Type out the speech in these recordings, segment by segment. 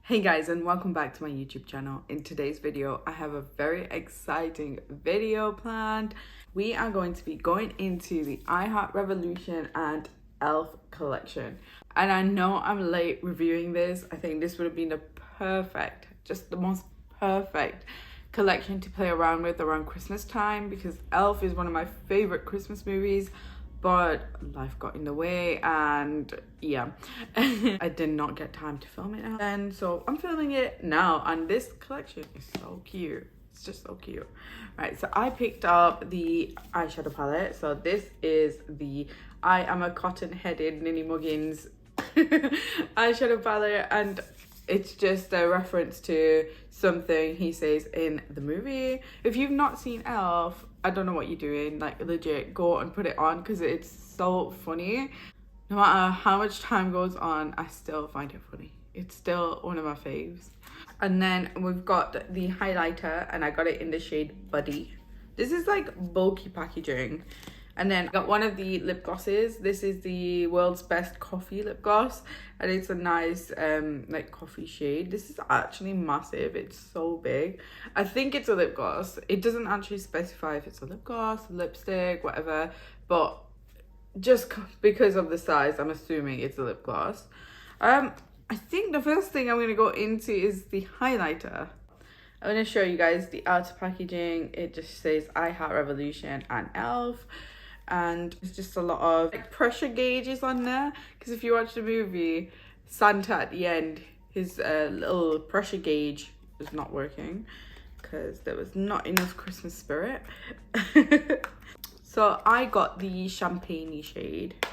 Hey guys, and welcome back to my YouTube channel. In today's video, I have a very exciting video planned. We are going to be going into the I Heart Revolution and Elf collection. And I know I'm late reviewing this. I think this would have been just the most perfect collection to play around with around Christmas time, because Elf is one of my favorite Christmas movies. But life got in the way and yeah, I did not get time to film it, and so I'm filming it now, and this collection is so cute. It's just so cute. Right, so I picked up the eyeshadow palette. So this is the I Am a Cotton-Headed Ninny Muggins eyeshadow palette, and it's just a reference to something he says in the movie. If you've not seen Elf, I don't know what you're doing. Like, legit, go and put it on because it's so funny. No matter how much time goes on, I still find it funny. It's still one of my faves. And then we've got the highlighter, and I got it in the shade Buddy. This is like bulky packaging. And then I got one of the lip glosses. This is the World's Best Coffee lip gloss, and it's a nice like coffee shade. This is actually massive. It's so big. I think it's a lip gloss. It doesn't actually specify if it's a lip gloss, lipstick, whatever, but just because of the size, I'm assuming it's a lip gloss. I think the first thing I'm going to go into is the highlighter. I'm going to show you guys the outer packaging. It just says I Heart Revolution and Elf. And it's just a lot of like pressure gauges on there, because if you watch the movie, Santa at the end, his little pressure gauge was not working because there was not enough Christmas spirit. So I got the champagne shade.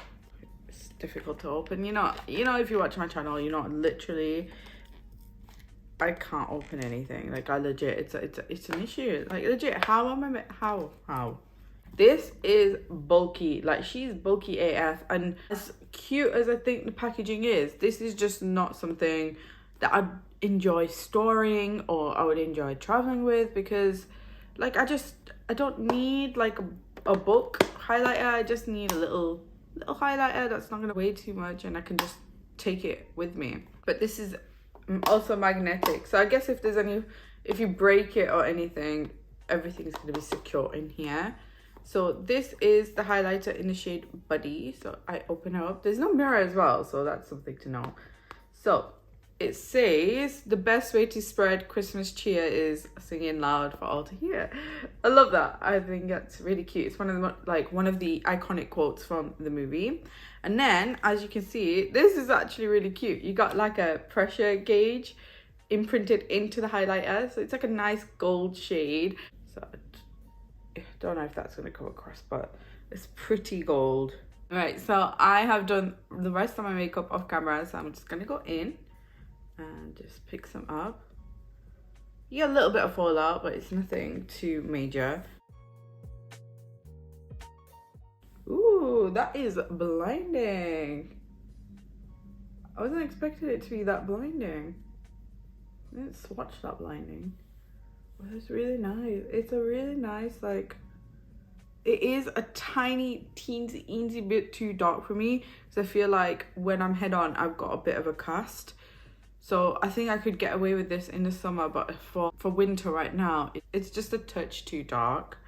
It's difficult to open. You know if you watch my channel, literally I can't open anything. Like, I legit, it's an issue. Like, legit, how? This is bulky. Like, she's bulky AF, and as cute as I think the packaging is, this is just not something that I'd enjoy storing or I would enjoy traveling with, because like I don't need like a book highlighter. I just need a little highlighter that's not gonna weigh too much, and I can just take it with me. But this is also magnetic, so I guess if you break it or anything, everything's gonna be secure in here. So this is the highlighter in the shade Buddy. So I open it up. There's no mirror as well, so that's something to know. So it says the best way to spread Christmas cheer is singing loud for all to hear. I love that. I think that's really cute. It's one of the iconic quotes from the movie. And then, as you can see, this is actually really cute. You got like a pressure gauge imprinted into the highlighter, so it's like a nice gold shade. So I don't know if that's going to come across, but it's pretty gold. All right, so I have done the rest of my makeup off camera, so I'm just going to go in and just pick some up. You get a little bit of fallout, but it's nothing too major. Ooh, that is blinding. I wasn't expecting it to be that blinding. I didn't swatch that blinding. But it's really nice. It's a really nice, like, it is a tiny teensy bit too dark for me, because I feel like when I'm head on, I've got a bit of a cast. So I think I could get away with this in the summer, but for winter right now, it's just a touch too dark.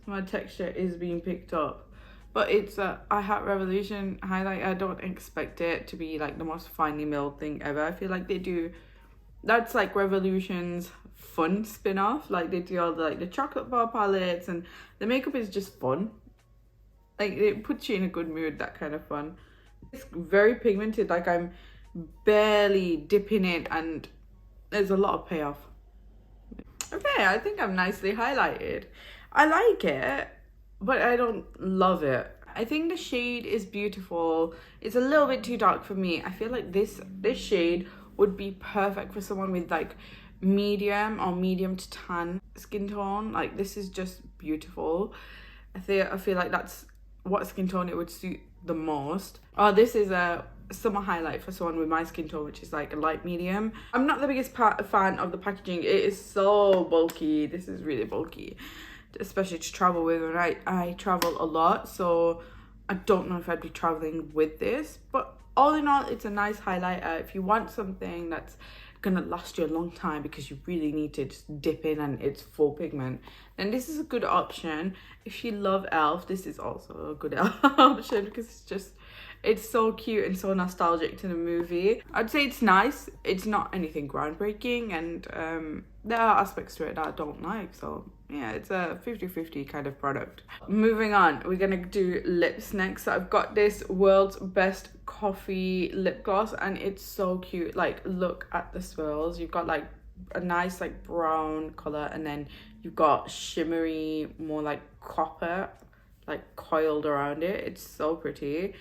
My texture is being picked up, but it's a I Heart Revolution highlight. I don't expect it to be like the most finely milled thing ever. I feel like that's like Revolution's fun spin-off. Like, they do all the chocolate bar palettes, and the makeup is just fun. Like, it puts you in a good mood, that kind of fun. It's very pigmented. Like, I'm barely dipping it, and there's a lot of payoff. Okay, I think I'm nicely highlighted. I like it, but I don't love it. I think the shade is beautiful. It's a little bit too dark for me. I feel like this shade would be perfect for someone with like medium or medium to tan skin tone. Like, this is just beautiful. I feel like that's what skin tone it would suit the most. Oh, this is a summer highlight for someone with my skin tone, which is like a light medium. I'm not the biggest fan of the packaging. It is so bulky. This is really bulky, especially to travel with, and I travel a lot, so I don't know if I'd be traveling with this, but all in all, it's a nice highlighter. If you want something that's gonna last you a long time because you really need to just dip in and it's full pigment, then this is a good option. If you love elf, this is also a good option because it's so cute and so nostalgic to the movie. I'd say it's nice. It's not anything groundbreaking, and there are aspects to it that I don't like, so yeah, it's a 50-50 kind of product. Moving on, we're gonna do lips next. So I've got this World's Best Coffee lip gloss, and it's so cute. Like, look at the swirls. You've got like a nice like brown color, and then you've got shimmery, more like copper, like coiled around it. It's so pretty.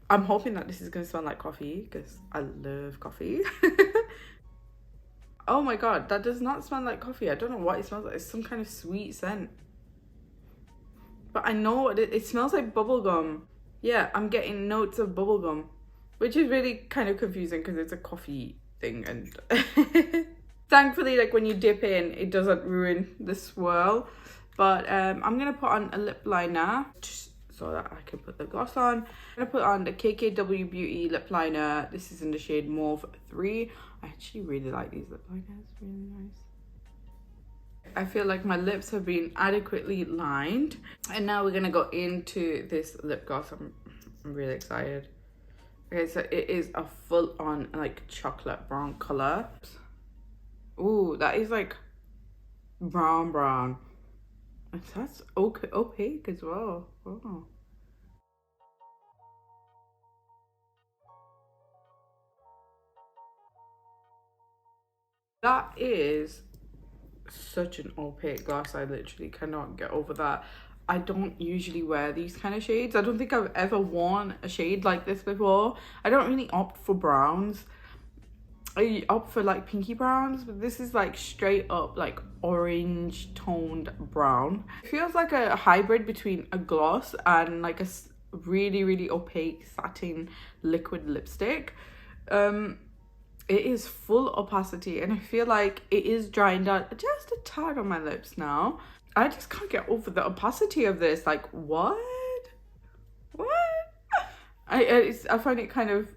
I'm hoping that this is gonna smell like coffee because I love coffee. Oh my god, that does not smell like coffee. I don't know what it smells like. It's some kind of sweet scent. But I know what it smells like bubblegum. Yeah, I'm getting notes of bubblegum, which is really kind of confusing because it's a coffee thing, and thankfully, like when you dip in, it doesn't ruin the swirl. But I'm gonna put on a lip liner just so that I can put the gloss on. I'm gonna put on the KKW Beauty lip liner. This is in the shade Mauve 3. I actually really like these lip liners, really nice. I feel like my lips have been adequately lined, and now we're gonna go into this lip gloss. I'm really excited. Okay, so it is a full-on like chocolate brown color. Ooh, that is like brown. That's okay, opaque as well. Oh. That is such an opaque gloss. I literally cannot get over that. I don't usually wear these kind of shades. I don't think I've ever worn a shade like this before. I don't really opt for browns. I opt for like pinky browns, but this is like straight up like orange toned brown. It feels like a hybrid between a gloss and like a really opaque satin liquid lipstick. It is full opacity, and I feel like it is drying down just a tad on my lips now. I just can't get over the opacity of this. Like, what? I find it kind of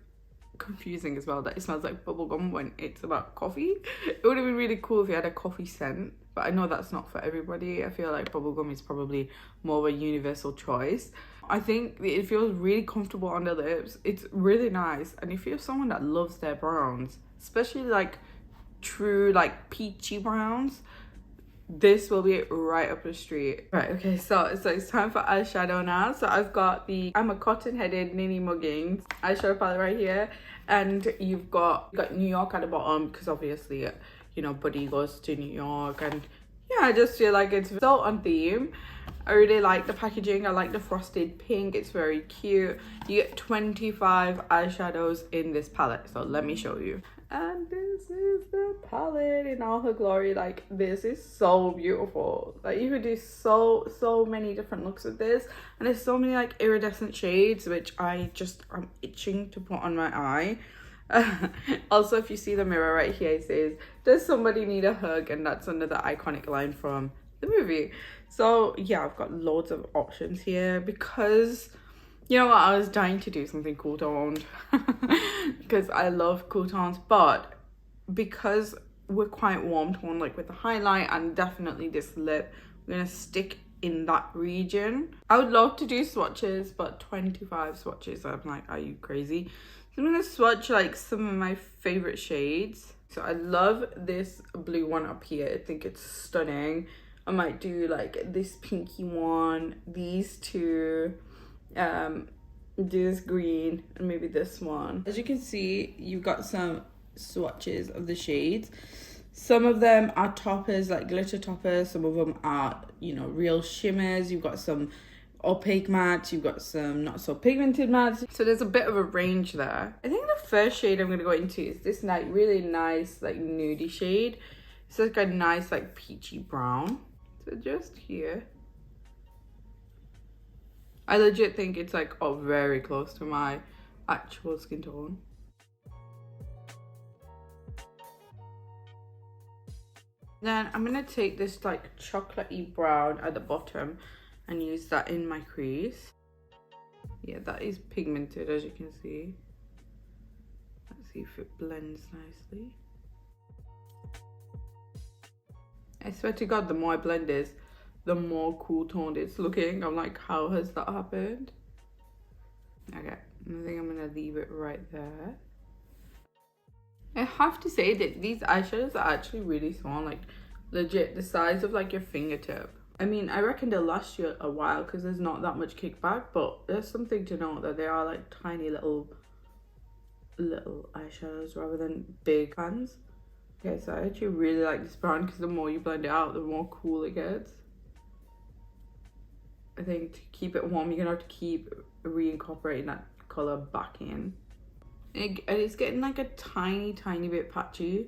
confusing as well that it smells like bubblegum when it's about coffee. It would have been really cool if it had a coffee scent, but I know that's not for everybody. I feel like bubblegum is probably more of a universal choice. I think it feels really comfortable on the lips. It's really nice, and if you're someone that loves their browns, especially like true like peachy browns, this will be right up the street. Right, okay, so it's time for eyeshadow now. So I've got the I'm a Cotton-Headed Ninny Muggins eyeshadow palette right here, and you've got New York at the bottom because obviously, you know, Buddy goes to New York, and yeah, I just feel like it's so on theme. I really like the packaging. I like the frosted pink. It's very cute. You get 25 eyeshadows in this palette, so let me show you. And this is the palette in all her glory. Like, this is so beautiful. Like, you could do so many different looks with this, and there's so many like iridescent shades, which I'm itching to put on my eye. Also, if you see the mirror right here, it says, does somebody need a hug? And that's under the iconic line from the movie. So yeah, I've got loads of options here because, you know what, I was dying to do something cool toned because I love cool tones, but because we're quite warm tone, like with the highlight and definitely this lip, we're gonna stick in that region. I would love to do swatches, but 25 swatches, I'm like, are you crazy? So I'm gonna swatch like some of my favorite shades. So I love this blue one up here. I think it's stunning. I might do like this pinky one, these two, this green, and maybe this one. As you can see, you've got some swatches of the shades. Some of them are toppers, like glitter toppers. Some of them are, you know, real shimmers. You've got some opaque mattes. You've got some not so pigmented mattes. So there's a bit of a range there. I think the first shade I'm going to go into is this really nice, like nudie shade. It's like a nice, like peachy brown. So just here. I legit think it's like very close to my actual skin tone. Then I'm gonna take this like chocolatey brown at the bottom and use that in my crease. Yeah, that is pigmented, as you can see. Let's see if it blends nicely. I swear to God, the more I blend this, the more cool toned it's looking. I'm like, how has that happened? Okay, I think I'm gonna leave it right there. I have to say that these eyeshadows are actually really small, like legit the size of like your fingertip. I mean, I reckon they'll last you a while because there's not that much kickback, but there's something to note that they are like tiny little eyeshadows rather than big pans. Okay, so I actually really like this brown because the more you blend it out, the more cool it gets. I think to keep it warm, you're gonna have to keep reincorporating that color back in. And it's getting like a tiny bit patchy,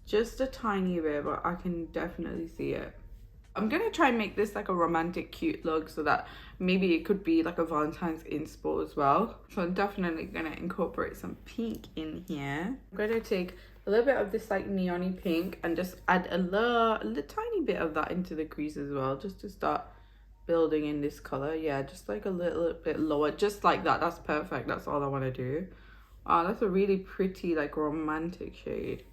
just a tiny bit, but I can definitely see it. I'm gonna try and make this like a romantic cute look so that maybe it could be like a Valentine's inspo as well. So I'm definitely gonna incorporate some pink in here. I'm gonna take a little bit of this like neon-y pink and just add a little tiny bit of that into the crease as well, just to start building in this color. Yeah, just like a little bit lower, just like that. That's perfect. That's all I want to do. Oh, that's a really pretty like romantic shade.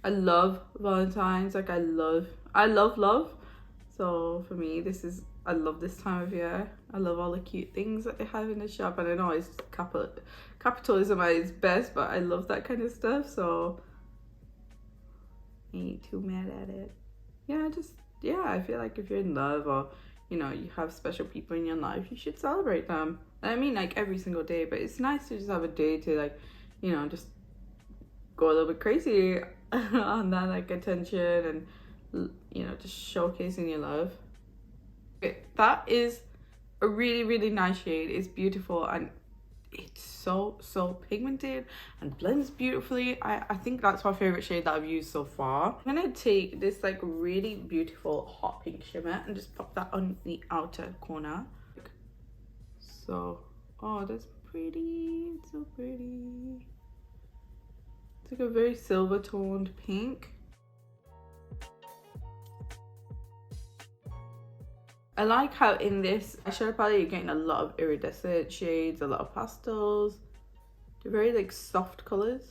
I love Valentine's, like I love love. So for me, I love this time of year. I love all the cute things that they have in the shop, and I know it's capitalism at its best, but I love that kind of stuff, so I ain't too mad at it. Yeah, I feel like if you're in love, or you know, you have special people in your life, you should celebrate them. I mean, like every single day, but it's nice to just have a day to like, you know, just go a little bit crazy on that like attention and, you know, just showcasing your love. Okay, that is a really nice shade. It's beautiful and it's so pigmented and blends beautifully. I think that's my favorite shade that I've used so far. I'm gonna take this like really beautiful hot pink shimmer and just pop that on the outer corner. So, oh, that's pretty. It's so pretty. It's like a very silver toned pink. I like how in this eyeshadow palette you're getting a lot of iridescent shades, a lot of pastels. They're very like soft colors.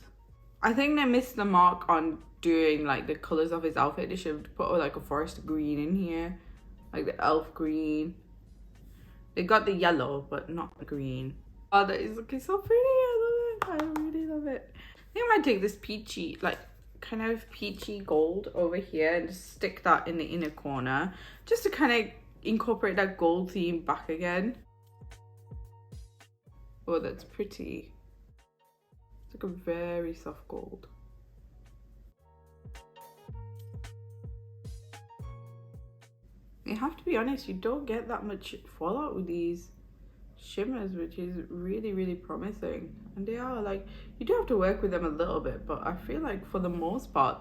I think they missed the mark on doing like the colors of his outfit. They should have put like a forest green in here, like the elf green. They got the yellow, but not the green. Oh, that is looking so pretty. I love it. I really love it. I think I might take this peachy, like kind of peachy gold over here and just stick that in the inner corner, just to kind of incorporate that gold theme back again. Oh, that's pretty. It's like a very soft gold. You have to be honest, you don't get that much fallout with these shimmers, which is really promising. And they are like, you do have to work with them a little bit, but I feel like for the most part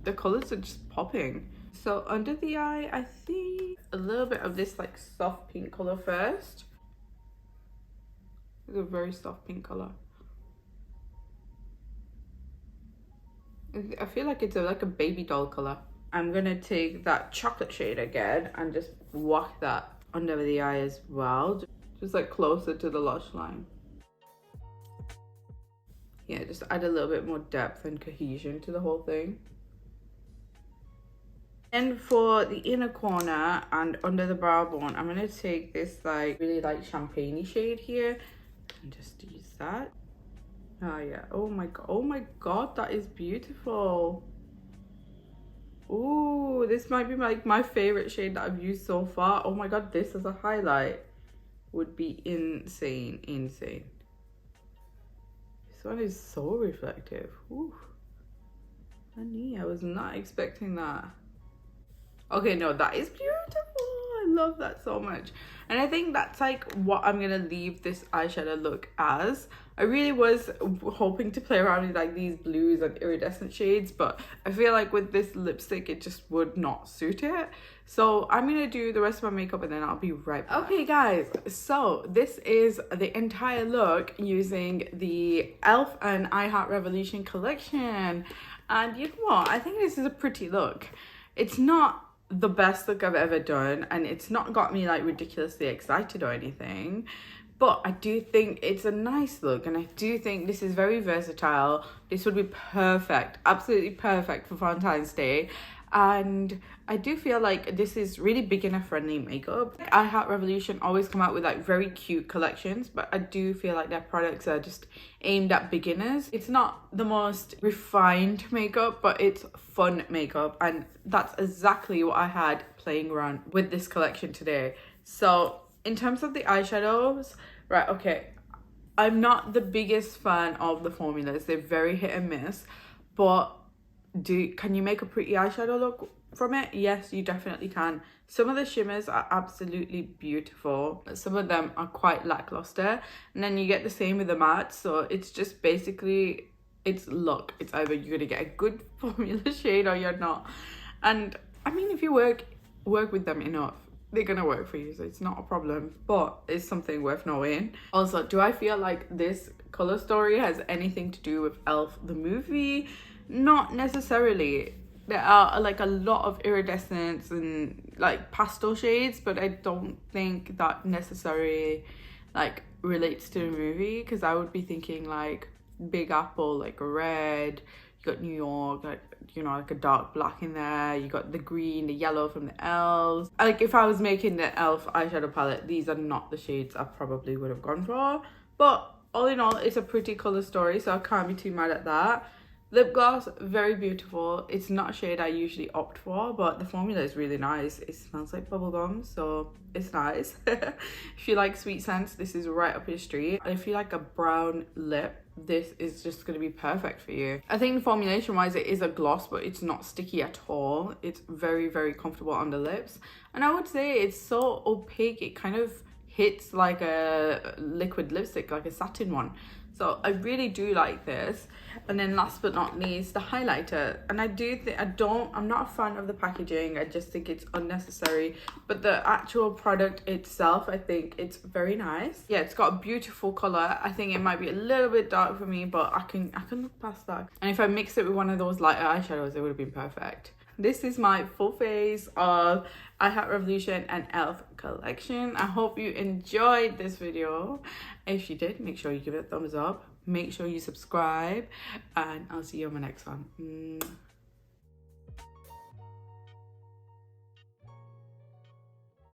the colors are just popping. So under the eye, I think a little bit of this like soft pink color first. It's a very soft pink color. I feel like it's like a baby doll color. I'm gonna take that chocolate shade again and just whack that under the eye as well, just like closer to the lash line. Yeah, just add a little bit more depth and cohesion to the whole thing. And for the inner corner and under the brow bone, I'm gonna take this like really light champagne-y shade here and just use that. Oh yeah, oh my god, that is beautiful. Ooh, this might be like my favorite shade that I've used so far. Oh my god, this as a highlight would be insane. This one is so reflective. Ooh, honey, I was not expecting that. Okay, no, that is beautiful. I love that so much. And I think that's like what I'm gonna leave this eyeshadow look as. I really was hoping to play around with like these blues and iridescent shades, but I feel like with this lipstick it just would not suit it. So I'm gonna do the rest of my makeup and then I'll be right back. Okay guys, so this is the entire look using the e.l.f. and I Heart Revolution collection. And you know what, I think this is a pretty look. It's not the best look I've ever done and it's not got me like ridiculously excited or anything, but I do think it's a nice look, and I do think this is very versatile. This would be perfect, absolutely perfect for Valentine's Day. And I do feel like this is really beginner friendly makeup. I Heart Revolution always come out with like very cute collections, but I do feel like their products are just aimed at beginners. It's not the most refined makeup, but it's fun makeup, and that's exactly what I had playing around with this collection today. So in terms of the eyeshadows, right, okay, I'm not the biggest fan of the formulas. They're very hit and miss, but can you make a pretty eyeshadow look from it? Yes, you definitely can. Some of the shimmers are absolutely beautiful. Some of them are quite lackluster. And then you get the same with the mattes. So it's just basically, it's luck. It's either you're gonna get a good formula shade or you're not. And I mean, if you work with them enough, they're gonna work for you, so it's not a problem, but it's something worth knowing. Also, do I feel like this color story has anything to do with Elf the movie? Not necessarily. There are like a lot of iridescence and like pastel shades, but I don't think that necessarily like relates to the movie, because I would be thinking like Big Apple, like red. You got New York, like, you know, like a dark black in there. You got the green, the yellow from the elves. Like if I was making the elf eyeshadow palette, these are not the shades I probably would have gone for. But all in all, it's a pretty color story, so I can't be too mad at that. Lip gloss, very beautiful. It's not a shade I usually opt for, but the formula is really nice. It smells like bubblegum, so it's nice. If you like sweet scents, this is right up your street. If you like a brown lip, this is just going to be perfect for you. I think formulation wise, it is a gloss, but it's not sticky at all. It's very, very comfortable on the lips. And I would say it's so opaque, it kind of hits like a liquid lipstick, like a satin one. So I really do like this. And then last but not least, the highlighter. And I do think, I'm not a fan of the packaging. I just think it's unnecessary. But the actual product itself, I think it's very nice. Yeah, it's got a beautiful color. I think it might be a little bit dark for me, but I can look past that. And if I mix it with one of those lighter eyeshadows, it would have been perfect. This is my full face of I Heart Revolution and Elf collection. I hope you enjoyed this video. If you did, make sure you give it a thumbs up. Make sure you subscribe, and I'll see you on my next one.